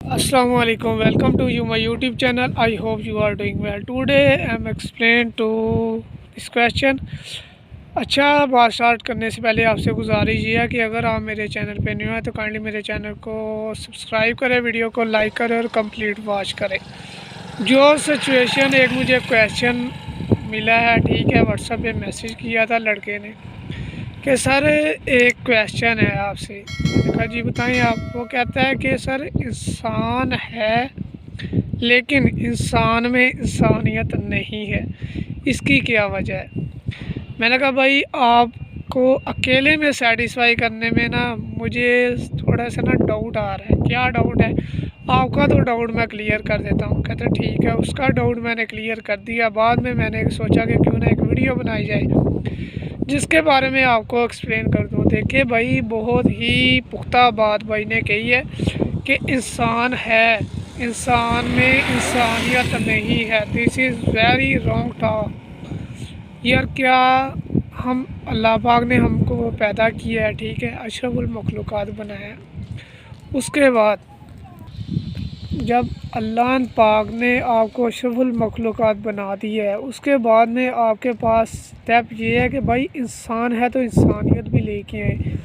Assalamu alaikum. Welcome to you my YouTube channel. I hope you are doing well. Today I am explain to this question. अच्छा, बात start करने से पहले आपसे गुजारिश ये है कि अगर आप मेरे चैनल पे न्यू हैं तो काइंडली मेरे चैनल को सब्सक्राइब करें, वीडियो को लाइक करें और कंप्लीट वॉच करें। जो सिचुएशन एक मुझे क्वेश्चन मिला है, ठीक है, व्हाट्सएप पे मैसेज किया था लड़के ने कि सर एक क्वेश्चन है आपसे। मैंने कहा जी बताएं आप। वो कहता है कि सर इंसान है लेकिन इंसान में इंसानियत नहीं है, इसकी क्या वजह है। मैंने कहा भाई आपको अकेले में सेटिस्फाई करने में ना मुझे थोड़ा सा ना डाउट आ रहा है। क्या डाउट है? आपका तो डाउट मैं क्लियर कर देता हूँ। कहते हैं ठीक है, उसका डाउट मैंने क्लियर कर दिया। बाद में मैंने सोचा कि क्यों ना एक वीडियो बनाई जाए जिसके बारे में आपको एक्सप्लेन कर दूँ। देखिए भाई, बहुत ही पुख्ता बात भाई ने कही है कि इंसान है, इंसान में इंसानियत नहीं है। This is very wrong talk यार। क्या हम अल्लाह पाक ने हमको पैदा किया है, ठीक है, अशरफुल मखलूक़ात बनाया। उसके बाद जब अल्लाह पाक ने आपको अशरफुल मखलूक़ात बना दी है, उसके बाद में आपके पास स्टेप ये है कि भाई इंसान है तो इंसानियत भी लेके आए।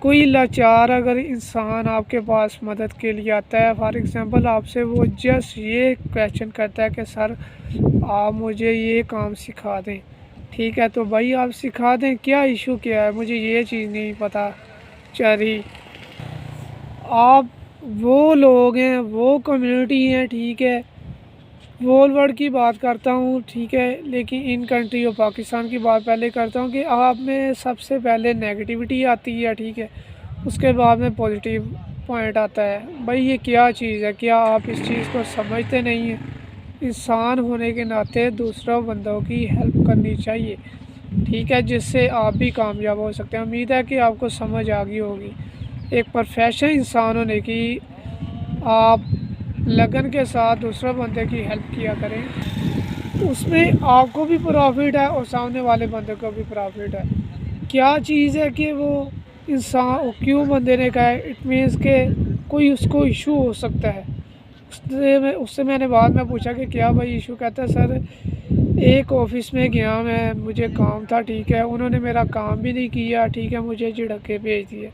कोई लाचार अगर इंसान आपके पास मदद के लिए आता है, फॉर एग्ज़ाम्पल आपसे वो जस्ट ये क्वेश्चन करता है कि सर आप मुझे ये काम सिखा दें, ठीक है, तो भाई आप सिखा दें। क्या इशू क्या है? मुझे ये चीज़ नहीं पता चल रही। आप वो लोग हैं, वो कम्युनिटी हैं, ठीक है, वर्ल्ड वर्ड की बात करता हूँ, ठीक है, लेकिन इन कंट्री और पाकिस्तान की बात पहले करता हूँ कि आप में सबसे पहले नेगेटिविटी आती है, ठीक है, उसके बाद में पॉजिटिव पॉइंट आता है। भाई ये क्या चीज़ है? क्या आप इस चीज़ को समझते नहीं हैं? इंसान होने के नाते दूसरों बंदों की हेल्प करनी चाहिए, ठीक है, जिससे आप भी कामयाब हो सकते हैं। उम्मीद है कि आपको समझ आ गई होगी। एक प्रोफेशनल इंसान होने की आप लगन के साथ दूसरे बंदे की हेल्प किया करें, उसमें आपको भी प्रॉफिट है और सामने वाले बंदे को भी प्रॉफिट है। क्या चीज़ है कि वो इंसान क्यों बंदे ने कहा है, इट मीन्स के कोई उसको इशू हो सकता है। उससे मैंने बाद में पूछा कि क्या भाई इशू? कहता है सर एक ऑफिस में गया मैं, मुझे काम था, ठीक है, उन्होंने मेरा काम भी नहीं किया, ठीक है, मुझे झिड़क के भेज दिया।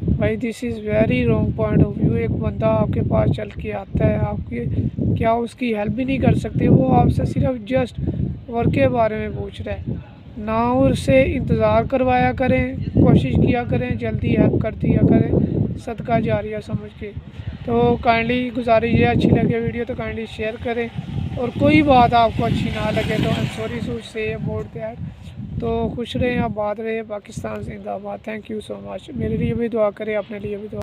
भाई this is very wrong point of view. एक बंदा आपके पास चल के आता है, आपकी क्या उसकी हेल्प भी नहीं कर सकते? वो आपसे सिर्फ जस्ट वर्क के बारे में पूछ रहा है ना। उससे इंतज़ार करवाया करें, कोशिश किया करें, जल्दी हेल्प कर दिया करें, सदका जारिया समझ के। तो काइंडली गुजारिश है, अच्छी लगे वीडियो तो काइंडली शेयर करें, और कोई बात आपको अच्छी ना लगे तो I am sorry to say about that. तो खुश रहें, आबाद रहे, पाकिस्तान जिंदाबाद। Thank you so much. मेरे लिए भी दुआ करें, अपने लिए भी दुआ।